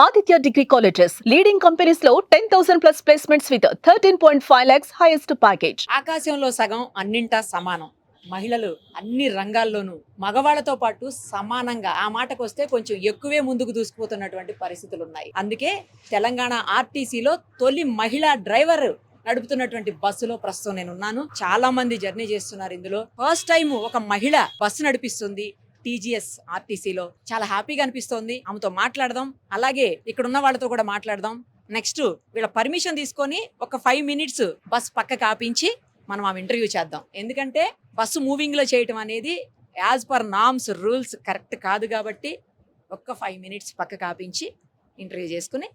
Aditya Degree Colleges, leading companies లో 10,000 plus placements with 13.5 lakhs highest package. ఆకాశంలో సగం అన్నింటా సమానం. మహిళలు అన్ని రంగాల్లోనూ మగవాళ్లతో పాటు సమానంగా ఆ మాటకు వస్తే కొంచెం ఎక్కువే ముందుకు దూసుకుపోతున్నటువంటి పరిస్థితులు ఉన్నాయి. అందుకే తెలంగాణ ఆర్టీసీలో తొలి మహిళా డ్రైవర్ నడుపుతున్నటువంటి బస్సులో ప్రస్తుతం నేను ఉన్నాను. చాలా మంది జర్నీ చేస్తున్నారు. ఇందులో ఫస్ట్ టైం ఒక మహిళ బస్సు నడిపిస్తుంది టీజీఎస్ ఆర్టీసీలో. చాలా హ్యాపీగా అనిపిస్తోంది. ఆమెతో మాట్లాడదాం, అలాగే ఇక్కడ ఉన్న వాళ్ళతో కూడా మాట్లాడదాం. నెక్స్ట్ వీళ్ళ పర్మిషన్ తీసుకొని ఒక 5 minutes బస్ పక్కకు ఆపించి మనం ఆ ఇంటర్వ్యూ చేద్దాం. ఎందుకంటే బస్సు మూవింగ్ లో చేయటం అనేది as per norms rules correct కాదు కాబట్టి ఒక్క 5 minutes పక్కకు ఆపించి ఇంటర్వ్యూ చేసుకుని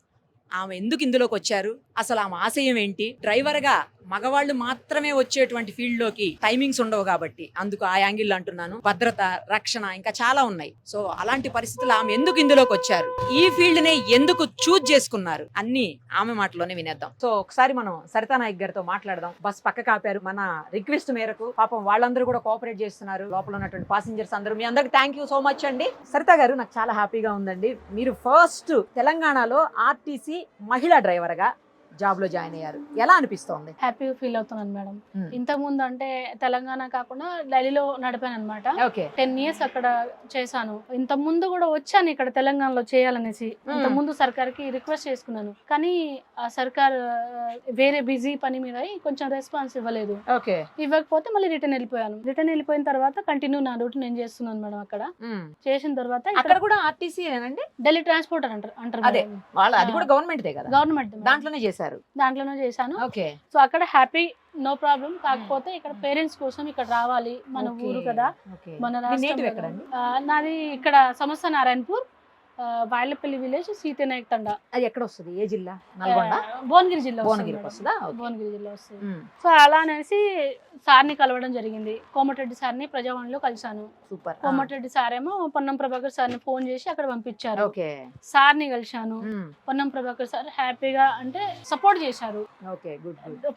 ఆమె ఎందుకు ఇందులోకి వచ్చారు, అసలు ఆమె ఆశయం ఏంటి, డ్రైవర్ గా మగవాళ్ళు మాత్రమే వచ్చేటువంటి ఫీల్డ్ లోకి టైమింగ్స్ ఉండవు కాబట్టి అందుకు ఆ యాంగిల్ అంటున్నాను. భద్రత, రక్షణ ఇంకా చాలా ఉన్నాయి. సో అలాంటి పరిస్థితులు ఆమె ఎందుకు ఇందులోకి వచ్చారు, ఈ ఫీల్డ్ నే ఎందుకు చూజ్ చేసుకున్నారు, అన్ని ఆమె మాటలోనే వినేద్దాం. సో ఒకసారి మనం సరితా నాయక్ గారితో మాట్లాడదాం. బస్ పక్క కాపారు మన రిక్వెస్ట్ మేరకు. పాపం వాళ్ళందరూ కూడా కోఆపరేట్ చేస్తున్నారు, లోపల ఉన్నటువంటి పాసింజర్స్ అందరూ. మీ అందరికి థ్యాంక్ యూ సో మచ్ అండి. సరితా గారు, నాకు చాలా హ్యాపీగా ఉందండి. మీరు ఫస్ట్ తెలంగాణలో ఆర్టీసీ మహిళా డ్రైవర్ గా జాబ్ లో జాయిన్ అయ్యారు. ఎలా అనిపిస్తోంది? హ్యాపీగా ఫీల్ అవుతున్నాను మేడం. ఇంతకు ముందు అంటే తెలంగాణ కాకుండా ఢిల్లీలో నడిపాను అనమాట. 10 years అక్కడ చేశాను. ఇంత ముందు కూడా వచ్చాను ఇక్కడ తెలంగాణలో చేయాలనేసి. ఇంత ముందు సర్కార్ కి రిక్వెస్ట్ చేసుకున్నాను, కానీ ఆ సర్కార్ వేరే బిజీ పని మీద కొంచెం రెస్పాన్స్ ఇవ్వలేదు. ఇవ్వకపోతే మళ్ళీ రిటర్న్ వెళ్ళిపోయాను. రిటర్న్ వెళ్ళిపోయిన తర్వాత కంటిన్యూ నా డ్యూటీ నేను చేస్తున్నాను మేడం. అక్కడ చేసిన తర్వాత అక్కడ కూడా ఆర్టీసీ ఢిల్లీ ట్రాన్స్పోర్ట్ అంటారు. అది కూడా గవర్నమెంట్ దాంట్లోనే చేశారు. దాంట్లోనే చేశాను. సో అక్కడ హ్యాపీ, నో ప్రాబ్లం. కాకపోతే ఇక్కడ పేరెంట్స్ కోసం ఇక్కడ రావాలి, మన ఊరు కదా, మన రాష్ట్రం. నాది ఇక్కడ సమస్త నారాయణపూర్, వాయిలపల్లి విలేజ్, సీతనాయక్ తండా. అది ఎక్కడ వస్తుంది? ఏ జిల్లా? భువనగిరి జిల్లా. భువనగిరి జిల్లా వస్తుంది. సో అలా అనేసి సార్ని కలవడం జరిగింది. కోమటిరెడ్డి సార్ని ప్రజావాణిలో కలిశాను. సూపర్. కోమటిరెడ్డి సార్ ఏమో పొన్నం ప్రభాకర్ సార్ని ఫోన్ చేసి అక్కడ పంపించారు. సార్ని కలిశాను. పొన్నం ప్రభాకర్ సార్ హ్యాపీగా అంటే సపోర్ట్ చేశారు.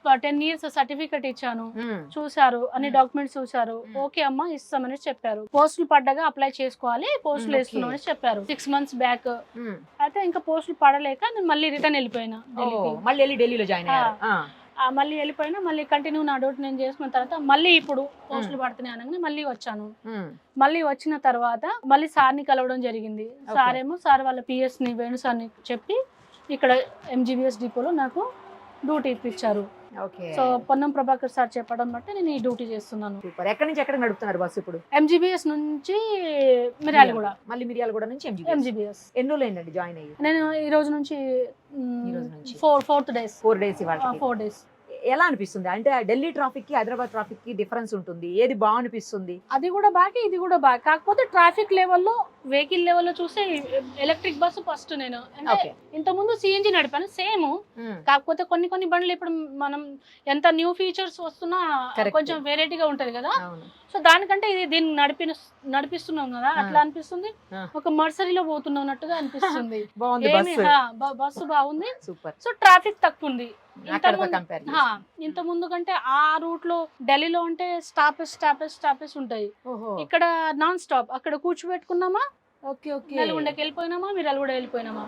10 years సర్టిఫికెట్ ఇచ్చాను, చూసారు, అన్ని డాక్యుమెంట్స్ చూసారు. ఓకే అమ్మా ఇస్తామని చెప్పారు. పోస్టులు పడ్డగా అప్లై చేసుకోవాలి, పోస్టులు వేస్తున్నామని చెప్పారు 6 months బ్యాక్. అయితే ఇంకా పోస్టులు పడలేక నేను మళ్ళీ రిటర్న్ వెళ్ళిపోయినా. ఢిల్లీలో జాయిన్ అయ్యారు. మళ్ళీ వెళ్ళిపోయినా, మళ్ళీ కంటిన్యూ నా డ్యూటీ నేను చేసుకున్న తర్వాత మళ్ళీ ఇప్పుడు పోస్టులు పడుతున్నాయి అనగానే మళ్ళీ వచ్చాను. మళ్ళీ వచ్చిన తర్వాత మళ్ళీ సార్ని కలవడం జరిగింది. సార్ ఏమో సార్ వాళ్ళ పిఎస్ ని, వేణు సార్ని చెప్పి ఇక్కడ ఎంజీబీఎస్ డిపోలో నాకు డ్యూటీ ఇప్పించారు. సో పొన్నం ప్రభాకర్ సార్ చెప్పడం బట్టి నేను ఈ డ్యూటీ చేస్తున్నాను. ఎక్కడి నుంచి ఎక్కడ నడుపుతున్నారు బస్సు ఇప్పుడు? ఎంజీబీఎస్ నుంచి మిర్యాలగూడ. మళ్ళీ మిర్యాలగూడ నుంచి ఎంజీబీఎస్. ఎన్ని రోజులు అయిందండి జాయిన్ అయ్యి? నేను ఈ రోజు నుంచి 4 days. 4 days. 4 days. ఎలా అనిపిస్తుంది? అంటే ఢిల్లీ ట్రాఫిక్ కి హైదరాబాద్ ట్రాఫిక్ కి డిఫరెన్స్ ఉంటుంది. ఏది బాగా అనిపిస్తుంది? అది కూడా బాగా, ఇది కూడా బాగా. కాకపోతే ట్రాఫిక్ లెవెల్లో, వెహికల్ లెవెల్లో చూస్తే ఎలక్ట్రిక్ బస్సు ఫస్ట్. నేను అంటే ఇంత ముందు సిఎన్జి నడిపాను, సేమ్. కాకపోతే కొన్ని బండ్లు ఇప్పుడు మనం ఎంత న్యూ ఫీచర్స్ వస్తున్నా కొంచెం వెరైటీగా ఉంటది కదా. సో దానికంటే ఇది దీన్ని నడిపిస్తున్నాం కదా, అట్లా అనిపిస్తుంది. ఒక మర్సరీలో పోతున్నట్టుగా అనిపిస్తుంది. బస్సు బాగుంది. సో ట్రాఫిక్ తక్కువ ఉంది ఇంత ముందు కంటే. ఆ రూట్ లో ఢిల్లీలో అంటే స్టాపేజ్ ఉంటాయి, ఇక్కడ నాన్ స్టాప్. అక్కడ కూర్చోబెట్టుకున్నామా, నల్గొండకి వెళ్ళిపోయినామా, మిర్యాలగూడ వెళ్ళిపోయినామా.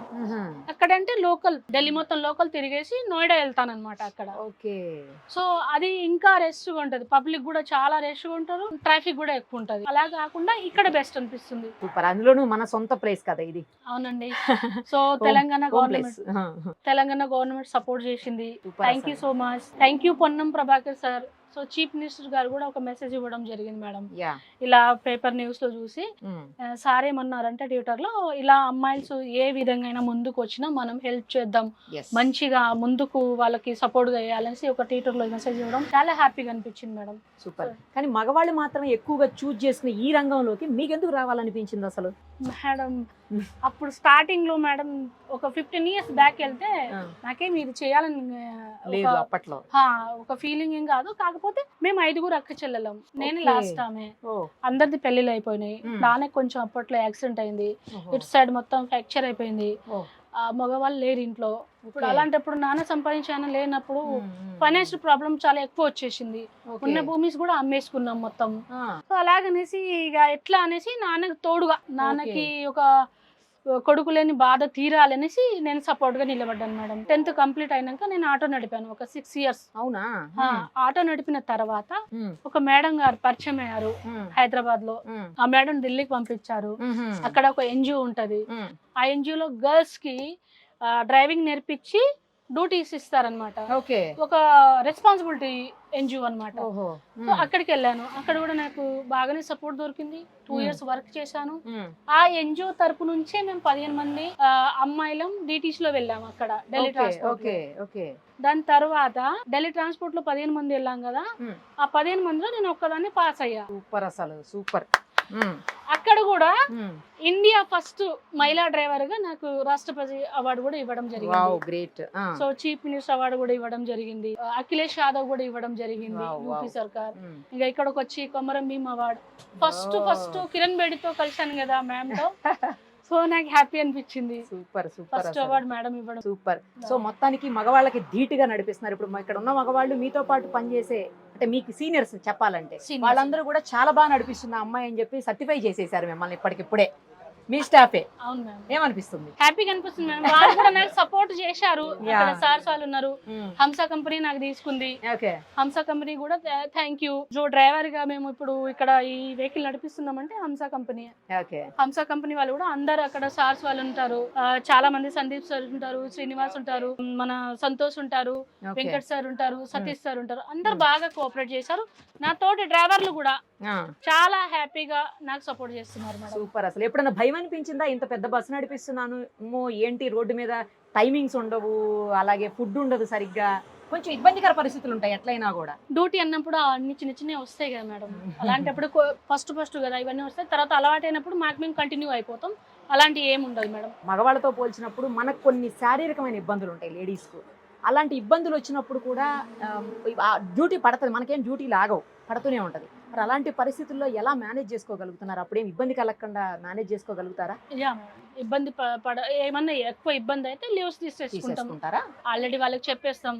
అక్కడంటే లోకల్, ఢిల్లీ మొత్తం లోకల్ తిరిగేసి నోయిడా వెళ్తానన్నమాట అక్కడ. సో అది ఇంకా రెస్ట్ గా ఉంటది, పబ్లిక్ కూడా చాలా రెస్ట్ గా ఉంటారు, ట్రాఫిక్ కూడా ఎక్కువ ఉంటది. అలా కాకుండా ఇక్కడ బెస్ట్ అనిపిస్తుంది. అందులోనూ మన సొంత ప్లేస్ కదా ఇది. అవునండి. సో తెలంగాణ గవర్నమెంట్ సపోర్ట్ చేసింది. Thank you so much. Thank you Ponnam Prabhakar sir. So chief minister గారు కూడా ఒక మెసేజ్ ఇవ్వడం జరిగింది మేడం. ఇలా పేపర్ న్యూస్ లో చూసి సార్ ఏమన్నారంటే ట్విట్టర్ లో, ఇలా అమ్మాయిలు ఏ విధంగా ముందుకు వచ్చినా మనం హెల్ప్ చేద్దాం, మంచిగా ముందుకు వాళ్ళకి సపోర్ట్ గా వేయాలనేసి ఒక ట్విట్టర్ లో మెసేజ్ ఇవ్వడం చాలా హ్యాపీగా అనిపించింది మేడం. సూపర్. కానీ మగవాళ్ళు మాత్రం ఎక్కువగా చూజ్ చేసుకుని ఈ రంగంలోకి మీకు ఎందుకు రావాలనిపించింది అసలు? మేడం అప్పుడు స్టార్టింగ్ లో మేడం ఒక 15 years బ్యాక్ వెళ్తే నాకేం ఇది చేయాలని అప్పట్లో ఒక ఫీలింగ్ ఏం కాదు. కాకపోతే మేము 5 అక్క చెల్లెలం, నేను లాస్ట్ ఆమె. అందరిది పెళ్లిళ్ళు అయిపోయినాయి. నాన్నకి కొంచెం అప్పట్లో యాక్సిడెంట్ అయింది, ఇటు సైడ్ మొత్తం ఫ్రాక్చర్ అయిపోయింది. మగవాళ్ళు లేరు ఇంట్లో. ఇప్పుడు అలాంటప్పుడు నాన్న సంపాదించాన లేనప్పుడు ఫైనాన్షియల్ ప్రాబ్లం చాలా ఎక్కువ వచ్చేసింది. ఉన్న భూమిస్ కూడా అమ్మేసుకున్నాం మొత్తం. సో అలాగనేసి ఇక ఎట్లా అనేసి నాన్నకి తోడుగా, నాన్నకి ఒక కొడుకు లేని బాధ తీరాలనేసి నేను సపోర్ట్ గా నిలబడ్డాను మేడం. 10th కంప్లీట్ అయినాక నేను ఆటో నడిపాను ఒక 6 years. అవునా? ఆటో నడిపిన తర్వాత ఒక మేడం గారు పరిచయం అయ్యారు హైదరాబాద్ లో. ఆ మేడం ఢిల్లీకి పంపించారు. అక్కడ ఒక ఎన్జిఓ ఉంటది. ఆ ఎన్జిఓలో గర్ల్స్ కి డ్రైవింగ్ నేర్పించి డ్యూటీస్ ఇస్తారనమాట. ఒక రెస్పాన్సిబిలిటీ ఎన్జిఓ అనమాట. సో అక్కడికి వెళ్ళాను. అక్కడ కూడా నాకు బాగానే సపోర్ట్ దొరికింది. 2 years వర్క్ చేశాను. ఆ ఎన్జిఓ తరపు నుంచే మేము 15 మంది అమ్మాయిలం డిటీస్ లో వెళ్ళాము అక్కడ ఢిల్లీ ట్రాన్స్పోర్ట్. దాని తర్వాత ఢిల్లీ ట్రాన్స్పోర్ట్ లో 15 మంది వెళ్ళాం కదా. ఆ 15 మందిలో నేను ఒక్కదాన్ని పాస్ అయ్యా. సూపర్, అసలు సూపర్. అక్కడ కూడా ఇండియా ఫస్ట్ మహిళా డ్రైవర్ గా నాకు రాష్ట్రపతి అవార్డు కూడా ఇవ్వడం జరిగింది. సో చీఫ్ మినిస్టర్ అవార్డు కూడా ఇవ్వడం జరిగింది. అఖిలేష్ యాదవ్ కూడా ఇవ్వడం జరిగింది యూపీ సర్కార్. ఇంకా ఇక్కడికి వచ్చి కొమరం భీమ్ అవార్డు ఫస్ట్ కిరణ్ బేడితో కలిసాను కదా మ్యామ్ తో. సో నాకు హ్యాపీ అనిపించింది. Super super, first award madam ఇవ్వడం. సూపర్. సో మొత్తానికి మగవాళ్ళకి ధీటుగా నడిపిస్తున్నారు. ఇప్పుడు ఇక్కడ ఉన్న మగవాళ్ళు మీతో పాటు పనిచేసే అంటే మీకు సీనియర్స్ చెప్పాలంటే వాళ్ళందరూ కూడా చాలా బాగా నడిపిస్తున్న అమ్మాయి అని చెప్పి సర్టిఫై చేసేసారు మిమ్మల్ని ఇప్పటికిప్పుడే మీ స్టాఫే. అవును మ్యామ్. ఏమనిపిస్తుంది? హ్యాపీగా అనిపిస్తుంది మ్యామ్. వాళ్ళు కూడా నాకు సపోర్ట్ చేశారు. అక్కడ సార్స్ వాళ్ళు ఉన్నారు. హంసా కంపెనీ నాకు తీసుకుంది. హంసా కంపెనీ కూడా థ్యాంక్ యూ. జో డ్రైవర్ గా మేము ఇప్పుడు ఇక్కడ ఈ వెహికల్ నడిపిస్తున్నామంటే హంసా కంపెనీ. హంసా కంపెనీ వాళ్ళు కూడా అందరు అక్కడ సార్స్ వాళ్ళు ఉంటారు. చాలా మంది సందీప్ సార్ ఉంటారు, శ్రీనివాస్ ఉంటారు, మన సంతోష్ ఉంటారు, వెంకట్ సార్ ఉంటారు, సతీష్ సార్ ఉంటారు. అందరు బాగా కోఆపరేట్ చేశారు. నా తోటి డ్రైవర్లు కూడా చాలా హ్యాపీగా నాకు సపోర్ట్ చేస్తున్నారు మేడం. సూపర్. అసలు ఎప్పుడైనా భయం అనిపించిందా? ఇంత పెద్ద బస్సు నడిపిస్తున్నాను, ఏంటి రోడ్డు మీద టైమింగ్స్ ఉండవు, అలాగే ఫుడ్ ఉండదు సరిగ్గా, కొంచెం ఇబ్బందికర పరిస్థితులు ఉంటాయి ఎట్లయినా కూడా. డ్యూటీ అన్నప్పుడు అన్ని చిన్న చిన్నవి వస్తాయి కదా మేడం. అలాంటప్పుడు ఫస్ట్ కదా ఇవన్నీ వస్తాయి. తర్వాత అలవాటు అయినప్పుడు మాకు మేము కంటిన్యూ అయిపోతాం. అలాంటి ఏమి ఉండదు మేడం. మగవాళ్ళతో పోల్చినప్పుడు మనకు కొన్ని శారీరకమైన ఇబ్బందులు ఉంటాయి లేడీస్కు. అలాంటి ఇబ్బందులు వచ్చినప్పుడు కూడా డ్యూటీ పడుతుంది, మనకేం డ్యూటీ లాగవు, పడుతూనే ఉంటుంది. మరి అలాంటి పరిస్థితుల్లో ఎలా మేనేజ్ చేసుకోగలుగుతున్నారు? అప్పుడేం ఇబ్బంది కలగకుండా మేనేజ్ చేసుకోగలుగుతారా? ఇబ్బంది ఏమన్నా ఎక్కువ ఇబ్బంది అయితే లీవ్స్ తీసేసుకుంటారా? ఆల్రెడీ వాళ్ళకి చెప్పేస్తాం.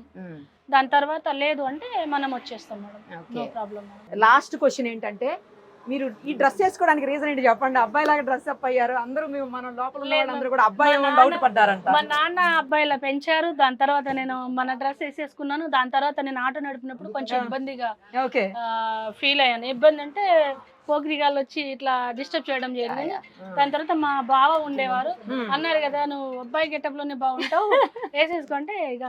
దాని తర్వాత లేదు అంటే మనం వచ్చేస్తాం madam. No problem. Last question ఏంటంటే, మీరు ఈ డ్రెస్ వేసుకోవడానికి రీజన్ ఏంటి చెప్పండి? అబ్బాయి లాగా డ్రెస్ అప్ అయ్యారు అందరూ, మనం లోపల వాళ్ళందరూ కూడా అబ్బాయి డౌట్ పడ్డారంట. మా నాన్న అబ్బాయిలా పెంచారు. దాని తర్వాత నేను మన డ్రెస్ వేసేసుకున్నాను. దాని తర్వాత నేను ఆటో నడిపినప్పుడు కొంచెం ఇబ్బందిగా ఫీల్ అయ్యాను. ఇబ్బంది అంటే పోకిరిగాళ్ళు వచ్చి ఇట్లా డిస్టర్బ్ చేయడం జరిగింది. దాని తర్వాత మా బావ ఉండేవారు, అన్నారు కదా నువ్వు అబ్బాయి గెటప్ లోనే బాగుంటావు వేసేసుకుంటే ఇక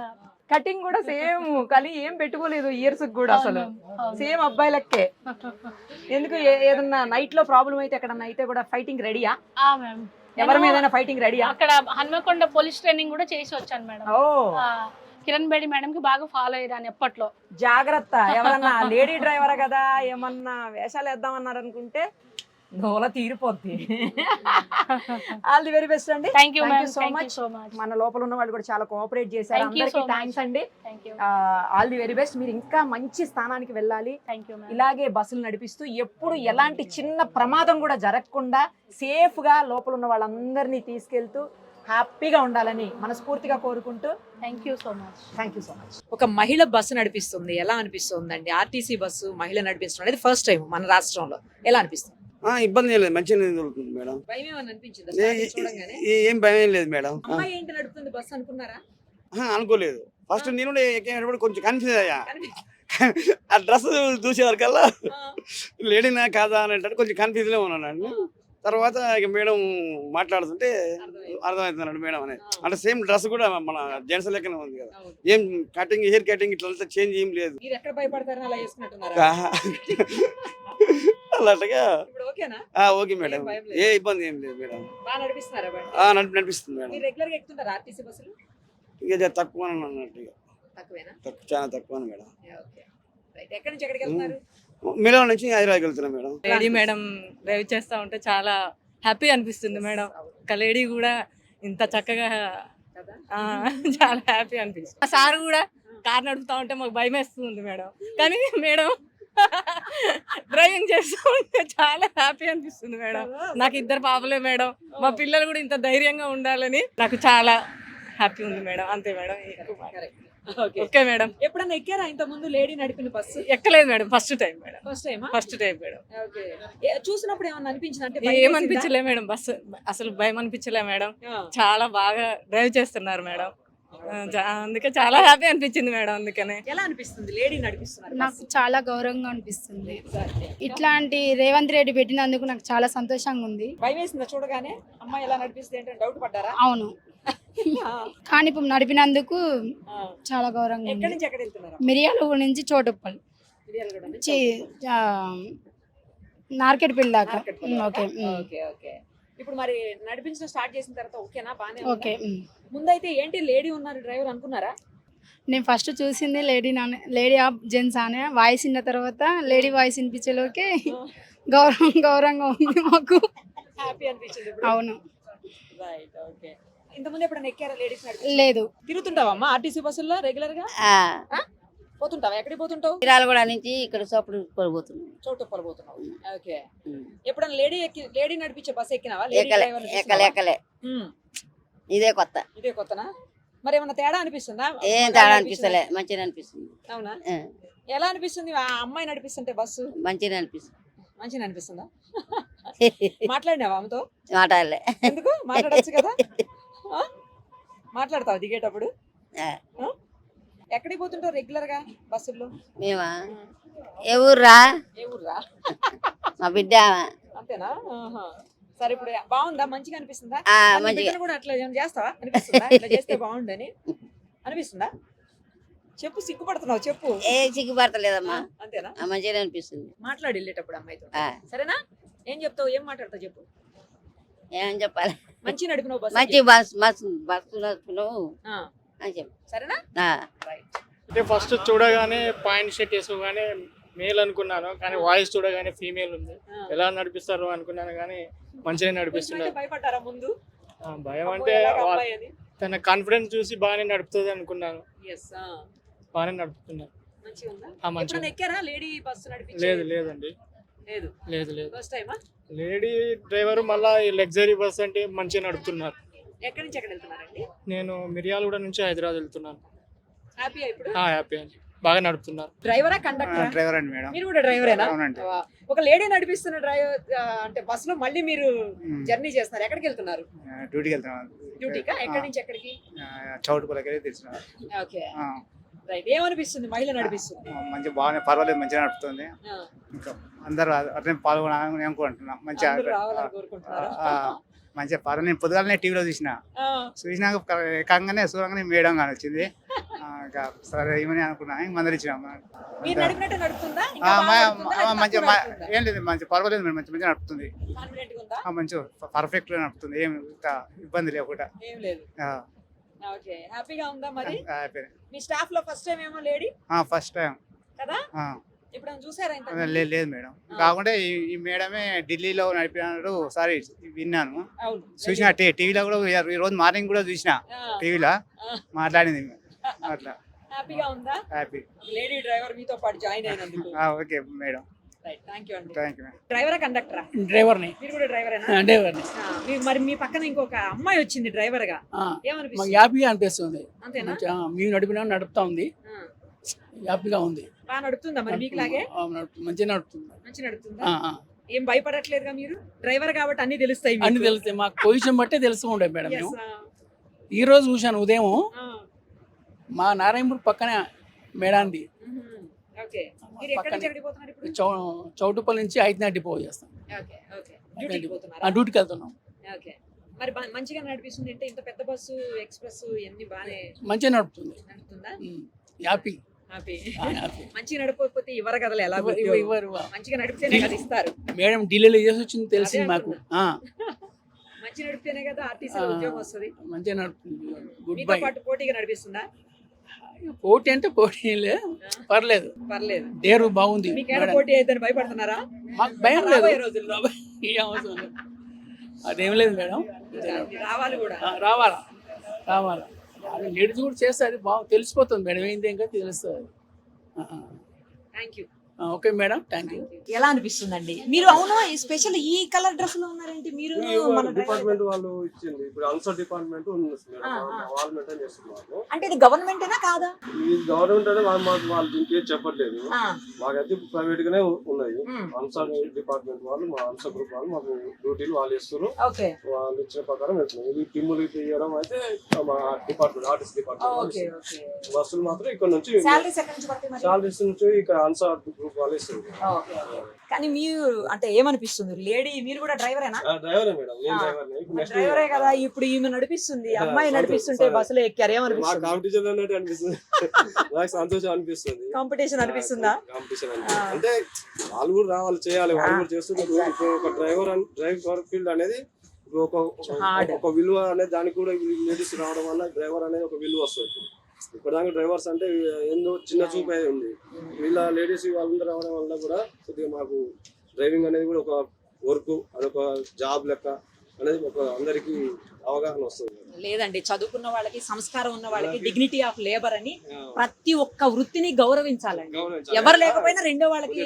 కటింగ్ కూడా సేమ్, కానీ ఏం పెట్టుకోలేదు ఇయర్స్ కూడా, అసలు సేమ్ అబ్బాయిలకే. ఎందుకు ఏదన్నా నైట్ లో ప్రాబ్లం అయితే ఎక్కడన్నా అయితే కూడా ఫైటింగ్ రెడీయా? ఎవరి మీద ఫైటింగ్ రెడీయా? అక్కడ హన్మకొండ పోలీస్ ట్రైనింగ్ కూడా చేసి వచ్చాను మేడం. కిరణ్ బేడి మేడం కి బాగా ఫాలో అయ్యాను ఎప్పట్లో. జాగ్రత్త, ఎవరన్నా లేడీ డ్రైవర్ కదా ఏమన్నా వేషాలు వేద్దామన్నారు అనుకుంటే దోల తీరిపోద్ది. ఆల్ ది వెరీ బెస్ట్ అండి. Thank you so much. మన లోపల ఉన్న వాళ్ళు కూడా చాలా కోఆపరేట్ చేశారు. అందరికీ థ్యాంక్స్ అండి. All the very best. మీరు ఇంకా మంచి స్థానానికి వెళ్ళాలి. ఇలాగే బస్సులు నడిపిస్తూ ఎప్పుడు ఎలాంటి చిన్న ప్రమాదం కూడా జరగకుండా సేఫ్ గా లోపల ఉన్న వాళ్ళందరినీ తీసుకెళ్తూ హ్యాపీగా ఉండాలని మనస్ఫూర్తిగా కోరుకుంటూ థ్యాంక్ యూ సో మచ్. ఒక మహిళ బస్సు నడిపిస్తుంది, ఎలా అనిపిస్తుందండి? ఆర్టీసీ బస్సు మహిళ నడిపిస్తుంది అనేది ఫస్ట్ టైం మన రాష్ట్రంలో. ఎలా అనిపిస్తుంది? ఇబ్బంది ఏం లేదు, మంచిగా దొరుకుతుంది మేడం. ఏం భయం లేదు మేడం. ఏంటి నడుపుతుంది బస్సు అనుకున్నారా? అనుకోలేదు. ఫస్ట్ నేను ఎక్కేటప్పుడు కొంచెం కన్ఫ్యూజ్ అయ్యా. ఆ డ్రెస్ చూసే వరకల్లా లేడీనా కాదా అనేటట్టు కొంచెం కన్ఫ్యూజ్ లో ఉన్నానండి. తర్వాత ఇక మేడం మాట్లాడుతుంటే అర్థమవుతున్నాడు మేడం అనేది. అంటే సేమ్ డ్రెస్ కూడా మన జెంట్స్ లెక్కనే ఉంది కదా, ఏం కటింగ్ హెయిర్ కటింగ్ ఇట్లా చేంజ్ ఏం లేదు. అలాగా ఓకే మేడం, ఏ ఇబ్బంది ఏం లేదు మేడం. నడిపిస్తుంది మేడం. ఇక తక్కువ అన్నట్టు, చాలా తక్కువ మేడం. మేడం నుంచి హైదరాబాద్ వెళ్తున్నాం మేడం. లేడీ మేడం డ్రైవ్ చేస్తా ఉంటే చాలా హ్యాపీ అనిపిస్తుంది మేడం. ఒక లేడీ కూడా ఇంత చక్కగా చాలా హ్యాపీ అనిపిస్తుంది. ఆ సార్ కూడా కార్ నడుపుతా ఉంటే మాకు భయం వేస్తుంది మేడం, కానీ మేడం డ్రైవింగ్ చేస్తూ ఉంటే చాలా హ్యాపీ అనిపిస్తుంది మేడం. నాకు 2 పాపలే మేడం, మా పిల్లలు కూడా ఇంత ధైర్యంగా ఉండాలని నాకు చాలా హ్యాపీ ఉంది మేడం. అంతే మేడం. ఓకే. Okay madam. ఎప్పుడన్నా ఎక్కారా ఇంత ముందు లేడీ నడిపిన బస్సు? ఎక్కలేదు madam, first time madam. First టైమా? First time madam. ఓకే. చూసినప్పుడు ఏమన్నా అనిపించింది అంటే భయం వేసిందా? ఏమనిపించలే మేడం, బస్సు అసలు భయం అనిపించలే మేడం. ఆ. చాలా బాగా డ్రైవ్ చేస్తున్నారు మేడం. అందుకే చాలా హ్యాపీ అనిపించింది మేడం. అందుకనే ఎలా అనిపిస్తుంది లేడీ నడిపిస్తున్నారు నాకు బస్సు? చాలా గౌరవంగా అనిపిస్తుంది. ఇట్లాంటి రేవంత్ రెడ్డి పెట్టినందుకు నాకు చాలా సంతోషంగా ఉంది. భయం వేసిందా చూడగానే? అమ్మాయి ఎలా నడిపిస్తుంది అంటే డౌట్ పడ్డారా? అవును, ఆ. కానీ ఇప్పుడు నడిపినందుకు ఆ. చాలా గౌరవంగా ఎక్కడి ఉంది. నుంచి ఎక్కడ వెళ్తున్నారు? మిర్యాలగూడ నుంచి చోటుప్పల్ మిర్యాలగూడ నుంచి? నార్కెట్పల్లి దాకా. నార్కెట్పల్లి ఓకే. దాకా? Okay okay. ఇప్పుడు మరి నడిపించడం స్టార్ట్ చేసిన తర్వాత ఓకేనా? బానే ఓకే. ముందైతే ఏంటి లేడీ ఉన్నారు డ్రైవర్ అనుకున్నారా? నేను ఫస్ట్ చూసింది లేడీ ఆఫ్ జెంట్స్ అనే వాయిస్ విన్న తర్వాత లేడీ వాయిస్ వినిపించేలోకి గౌరవంగా ఉంది మాకు. హ్యాపీ అనిపించింది ఇప్పుడు? అవును. రైట్. ఓకే. ఇంతకుముందు ఎప్పుడైనా ఎక్కారా లేడీస్ నడిపి? లేదు. తిరుగుతుంటావమ్మా ఆర్టీసీ బస్సుల్లో రెగ్యులర్ గా? పోతుంటావా? ఎక్కడికి పోతుంటావు? మిర్యాలగూడ నుంచి ఇక్కడ చోపుడు పోతున్నాం. చోటుప్పలు పోతున్నావు. ఓకే. ఎప్పుడన్నా లేడీ నడిపించే బస్సు ఎక్కినావా? లేడీ ఎక్కలే డ్రైవర్ని ఎక్కలే చూసినావా? ఎక్కలే ఉమ్. ఇదే కొత్త. ఇదే కొత్తనా? మరి ఏమన్నా తేడా అనిపిస్తుందా? ఏం తేడా అనిపిస్తలే, మంచిగా అనిపిస్తుంది. అవునా? ఆ, ఎలా అనిపిస్తుంది ఆ అమ్మాయి నడిపిస్తుంటే బస్సు? మంచిగా అనిపిస్తుంది. మంచిగా అనిపిస్తుందా? మాట్లాడినావా ఆమెతో? మాట్లాడలే. ఎందుకు? మాట్లాడచ్చు కదా. ఆ? మాట్లాడతావు దిగేటప్పుడు? ఆ, ఆ? ఎక్కడికి పోతుంటావు రెగ్యులర్ గా బస్సుల్లో? మేమా ఏ ఊర్రా? ఏ ఊర్రా? మా బిడ్డ. అంతేనా? ఆహా. సరే ఇప్పుడు బాగుందా? మంచిగా అనిపిస్తుందా? ఆ, మరి నీ మంచిగా. బిడ్డను కూడా అట్లా ఏమైనా చేస్తావా? అనిపిస్తుందా ఇట్లా చేస్తే బాగుండని అనిపిస్తుందా? చెప్పు, సిగ్గుపడుతున్నావు చెప్పు. ఏ సిగ్గుపడతలేదమ్మా. అంతేనా? మంచిగా అనిపిస్తుంది. మాట్లాడి వెళ్ళేటప్పుడు అమ్మాయితో. ఆ, సరేనా? ఏం చెప్తావు? ఏం మాట్లాడతావు చెప్పు. ఏం చెప్పాలి? మంచి నడిపినావు బస్సు. మంచి బస్సు నడుపుతున్నావు అని చెప్పు. సరేనా? ఆ. రైట్. అంటే ఫస్ట్ చూడగానే పాయింట్ షర్ట్ వేసుకోగానే మేల్ అనుకున్నాను, కానీ వాయిస్ చూడగానే ఫీమేల్ ఉంది. ఎలా నడిపిస్తారు అనుకున్నాను, కానీ మంచిగా కొంచెం నడిపిస్తున్నారు. అయితే భయపడ్డారా ముందు? భయం అమ్మో, అంటే ఎలాగ అమ్మాయి అని? తన కాన్ఫిడెన్స్ చూసి బాగానే నడుపుతుంది అనుకున్నాను. Yes, ఆ. బాగానే నడుపుతున్నారు. మంచిగా ఉందా? మంచిగా ఎప్పుడన్నా ఎక్కారా లేడీ బస్సు నడిపించి? లేదు లేదండి, లేదు. లేదు లేదు. ఫస్ట్ టైమా? లేడీ డ్రైవర్ మళ్ళీ ఈ లగ్జరీ బస్ అంటే మంచిగా నడుపుతున్నారు. ఎక్కడి నుంచి ఎక్కడ వెళ్తున్నారండి? నేను మిర్యాలగూడ నుంచి హైదరాబాద్ వెళ్తున్నాను. హ్యాపీ ఇప్పుడు? హ్యాపీ అండి, బాగా నడుపుతున్నారు. డ్రైవరా కండక్టరా? డ్రైవర్ అండి మేడం. మీరు కూడా డ్రైవరేనా? అవునండి. వా. ఒక లేడీ నడిపిస్తున్న డ్రైవర్ అంటే బస్ లో మళ్ళీ మీరు జర్నీ చేస్తున్నారు. ఎక్కడికి వెళ్తున్నారు? డ్యూటీకి వెళ్తున్నాను. డ్యూటీకా? ఎక్కడి నుంచి ఎక్కడికి? చౌటుపల్లకి తెలిసిన ఓకే. రైట్. ఏమనిపిస్తుంది మహిళ నడిపిస్తుంది? మంచిగా బాగానే పర్వాలేదు, మంచిగా నడుపుతుంది. ఆ. ఇంకా అందరూ అట్లనే పాల్గొనాలని నేను అనుకుంటున్నాను. మంచిగా అందరూ రావాలని కోరుకుంటున్నారా? మంచిగా పర్వాలేదు. నేను పొద్దుగాలనే టీవీలో చూసినాక ఎక్కంగానే చూడంగానే మేడం కానీ వచ్చింది. ఇంకా సరే ఏమని అనుకున్నా, ఇంక మందరు ఇచ్చినాం. మీరు నడిపినట్టు నడుపుతుందా? ఇంకా బాగా నడుపుతుందా? లేకపోతే మంచిగా తక్కువ నడుపుతుందా? ఏం లేదు, మంచి పర్వాలేదు మేడం, మంచి మంచిగా నడుపుతుంది. Confident గా ఉందా? మంచిగా పర్ఫెక్ట్ గా నడుపుతుంది, ఏం ఇంకా ఇబ్బంది లేకుండా. ఏం లేదు. ఓకే. హ్యాపీగా ఉందా మరి? మీ స్టాఫ్ లో ఫస్ట్ టైం ఏమో లేడీ ఫస్ట్ టైం కదా? ఇప్పుడు చూసారా ఇంత? లేదు మేడం. కాకుండా ఈ మేడమే ఢిల్లీలో నడిపినాడు సారీ విన్నాను, అవును. చూసిన టీవీలో కూడా ఈ రోజు మార్నింగ్ కూడా చూసిన టీవీలో మాట్లాడింది అట్లా. హ్యాపీగా ఉందా? హ్యాపీ. లేడీ డ్రైవర్ మీతో పాటు జాయిన్ అయినందుకు. Okay madam, right. Thank you అండి. Thank you madam. డ్రైవరా కండక్టరా? డ్రైవర్ని. మీరు కూడా డ్రైవరేనా? డ్రైవర్ని. మరి మీ పక్కన ఇంకొక అమ్మాయి వచ్చింది డ్రైవర్ గా, మాకు ఏమనిపిస్తుంది? హ్యాపీగా అనిపిస్తుంది. అంతేనా? మేము నడుపుతా ఉంది, హ్యాపీగా ఉంది. బాగా నడుపుతుందా మరి మీకు లాగే? మంచిగా నడుపుతుంది. మంచి నడుపుతుందా? ఏం భయపడట్లేదుగా మీరు? డ్రైవర్ కాబట్టి అన్ని తెలుస్తాయి మీకు. అన్ని తెలుస్తాయి మాకు, పొజిషన్ బట్టే తెలుస్తూ ఉండే మేడం. Yes, మేము ఈ రోజు చూశాను ఉదయం మా నారాయణపూర్ పక్కనే మేడాంది. ఓకే. మీరు ఎక్కడి నుంచి ఎక్కడికి పోతున్నారు ఇప్పుడు? చౌటుపల్లి నుంచి ఐదునాటి డిపో చేస్తాం. ఓకే. ఓకే. డ్యూటీకి పోతున్నారా? డ్యూటీకి వెళ్తున్నాం. ఓకే. మరి మంచిగా నడిపిస్తుంది అంటే ఇంత పెద్ద బస్సు ఎక్స్ప్రెస్ ఇవన్నీ బాగానే మంచిగా నడుపుతుంది. నడుపుతుందా? హ్యాపీ. హ్యాపీ. హ్యాపీ. మంచిగా నడపకపోతే ఇవ్వరు కదా? ఎలా ఇవ్వరు. మంచిగా నడిపితేనే కదా ఇస్తారు. మేడం ఢిల్లీలో చేసి వచ్చింది తెలిసింది మాకు. మంచి నడిపితేనే కదా ఆర్టీసీ ఉద్యోగం వస్తుంది. మంచిగా నడుపుతుంది. గుడ్ మీతో బై. పాటు పోటీగా నడిపిస్తుందా? పోటీ అంటే పోటీ లేదు, పర్లేదు, పర్లేదు. డేరు బాగుంది. మీకేమైనా పోటీ అయిద్దని భయపడుతున్నారా? మాకు భయం లేదు, రాబోయే రోజుల్లో ఏ అవసరం లేదు. అదేం లేదు మేడం, రావాలి కూడా. రావాలా లేడీస్ కూడా చేస్తే అది బాగా తెలిసిపోతుంది మేడం, ఏంటి ఇంకా తెలుస్తుంది. Thank you. Okay madam, thank you. ఎలా అనిపిస్తుందండి మీరు? అవును, స్పెషల్ ఈ కలర్ డ్రెస్ లో ఉన్నారేంటి మీరు? మన డిపార్ట్మెంట్ వాళ్ళు ఇచ్చింది. ఇప్పుడు ఆన్సర్ డిపార్ట్మెంట్ ఉంది మేడం, వాళ్ళు మెయింటైన్ చేస్తున్నారు. అంటే ఇది గవర్నమెంటేనా కాదా? ఈ గవర్నమెంట్ అంటే వాళ్ళు దీనికి ఏం చెప్పట్లేదు. మాకైతే ప్రైవేట్ గానే ఉన్నాయి. ఆన్సర్ డిపార్ట్మెంట్ వాళ్ళు, మా ఆన్సర్ గ్రూప్ వాళ్ళు మాకు డ్యూటీలు వాళ్ళు ఇస్తారు. వాళ్ళు ఇచ్చిన ప్రకారం వెళ్తున్నాం. ఇది టిమ్ములు తీయడం అయితే మా డిపార్ట్మెంట్, ఆర్టిస్ట్ డిపార్ట్మెంట్. బస్సులు మాత్రం ఇక్కడ నుంచి శాలరీస్ నుంచి ఇక్కడ ఆన్సర్ గ్రూప్ వాళ్ళు ఇస్తారు. కానీ మీరు అంటే ఏమనిపిస్తుంది? లేడీ మీరు కూడా డ్రైవరేనా? డ్రైవరే మేడం, నేను డ్రైవరే కదా. ఇప్పుడు ఈమె నడిపిస్తుంది, అమ్మాయి నడిపిస్తుంటే బస్సులో ఎక్కారు, ఏమనిపిస్తుంది? కాంపిటీషన్ అన్నట్టు అనిపిస్తుంది. నాకు సంతోషం అనిపిస్తుంది. కాంపిటీషన్ అనిపిస్తుందా? కాంపిటీషన్ అంటే వాళ్ళు కూడా రావాలి, చేయాలి, వాళ్ళు కూడా చేస్తున్నారు. ఇప్పుడు ఒక డ్రైవర్ ఫీల్డ్ అనేది ఒక విలువ అనేది దానికి కూడా లేడీస్ రావడం వల్ల డ్రైవర్ అనేది ఒక విలువ వస్తుంది. ఇప్పటిదాకా డ్రైవర్స్ అంటే ఏందో చిన్న చూపు అయి ఉంది. వీళ్ళ లేడీస్ వాళ్ళందరూ రావడం వల్ల కూడా కొద్దిగా మాకు డ్రైవింగ్ అనేది కూడా ఒక వర్క్, అదొక జాబ్ లెక్క అనేది ఒక అందరికి అవగాహన వస్తుంది. లేదండి, చదువుకున్న వాళ్ళకి, సంస్కారం ఉన్న వాళ్ళకి డిగ్నిటీ ఆఫ్ లేబర్ అని ప్రతి ఒక్క వృత్తిని గౌరవించాలండి. ఎవరు లేకపోయినా రెండో వాళ్ళకి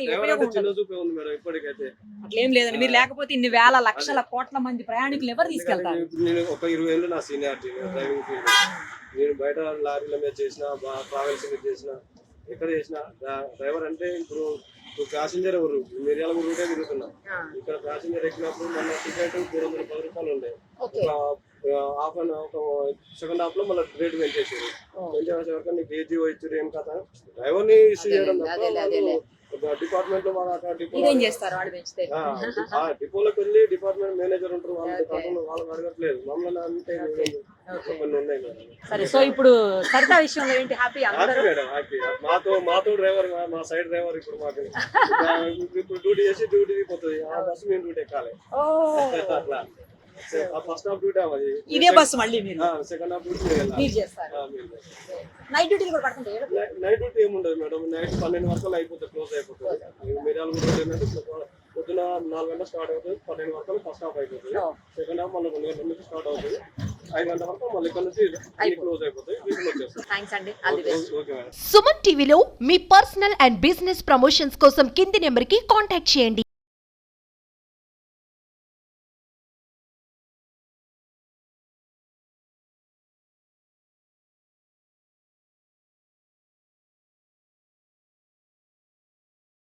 చిన్న చూపే ఉంది మేడం ఇప్పటికైతే. అట్లేం లేదండి. మీరు లేకపోతే ఇన్ని వేల లక్షల కోట్ల మంది ప్రయాణికులు ఎవరు తీసుకెళ్తారు? నేను ఒక 20 ఏళ్ళు నా సీనియారిటీ డ్రైవింగ్ ఫీల్డ్. నేను బయట లారీల మీద చేసిన, ట్రావెల్స్ మీద చేసిన, ఎక్కడ చేసిన డ్రైవర్ అంటే ఇప్పుడు ప్యాసింజర్ ఎవరు మిర్యాల రూటే తిరుగుతున్నా. ఇక్కడ ప్యాసింజర్ ఎక్కినప్పుడు మన టికెట్ 310 రూపాయలు ఉండే. హాఫ్ అండ్ ఒక సెకండ్ హాఫ్ లో మళ్ళీ రేటు పెంచేసారు. పెంచేసరికి నీకు ఏజీ ఇచ్చారు ఏం కదా డ్రైవర్ ని ఇష్యూ చేయడం డిపార్ట్మెంట్ లో డిపోలోకి వెళ్ళి డిపార్ట్మెంట్ మేనేజర్ ఉంటారు, వాళ్ళని అడగట్లేదు. మమ్మల్ని అంటే కొన్ని ఉన్నాయి మేడం. సరే, సో ఇప్పుడు సరితా విషయంలో ఏంటి? Happy madam, happy. మాతో డ్రైవర్, మా సైడ్ డ్రైవర్ ఇప్పుడు మాకు ఇప్పుడు డ్యూటీ చేసి డ్యూటీ పోతుంది. ఆ బస్సు మేము డ్యూటీ ఎక్కాలి. అట్లా ఫస్ట్ హాఫ్ డ్యూటీ అవ్వదు, ఇదే బస్సు. మళ్ళీ సెకండ్ హాఫ్ డ్యూటీ చేస్తారు. నైట్ డ్యూటీ కూడా పడుతుంది. నైట్ డ్యూటీ ఏముండదు మేడం, నైట్ 12 వరకు అయిపోతుంది, క్లోజ్ అయిపోతుంది. మిర్యాల ఏంటంటే పొద్దున 4 గంటలు స్టార్ట్ అవుతుంది, 12 వరకు ఫస్ట్ హాఫ్ అయిపోతుంది. సెకండ్ హాఫ్ మళ్ళీ 2 గంటల నుంచి స్టార్ట్ అవుతుంది, 5 గంటల వరకు మళ్ళీ ఇక్కడ నుంచి క్లోజ్ అయిపోతుంది. సుమన్ టీవీలో మీ పర్సనల్ అండ్ బిజినెస్ ప్రమోషన్స్ కోసం కింది నెంబర్ కి కాంటాక్ట్ చేయండి.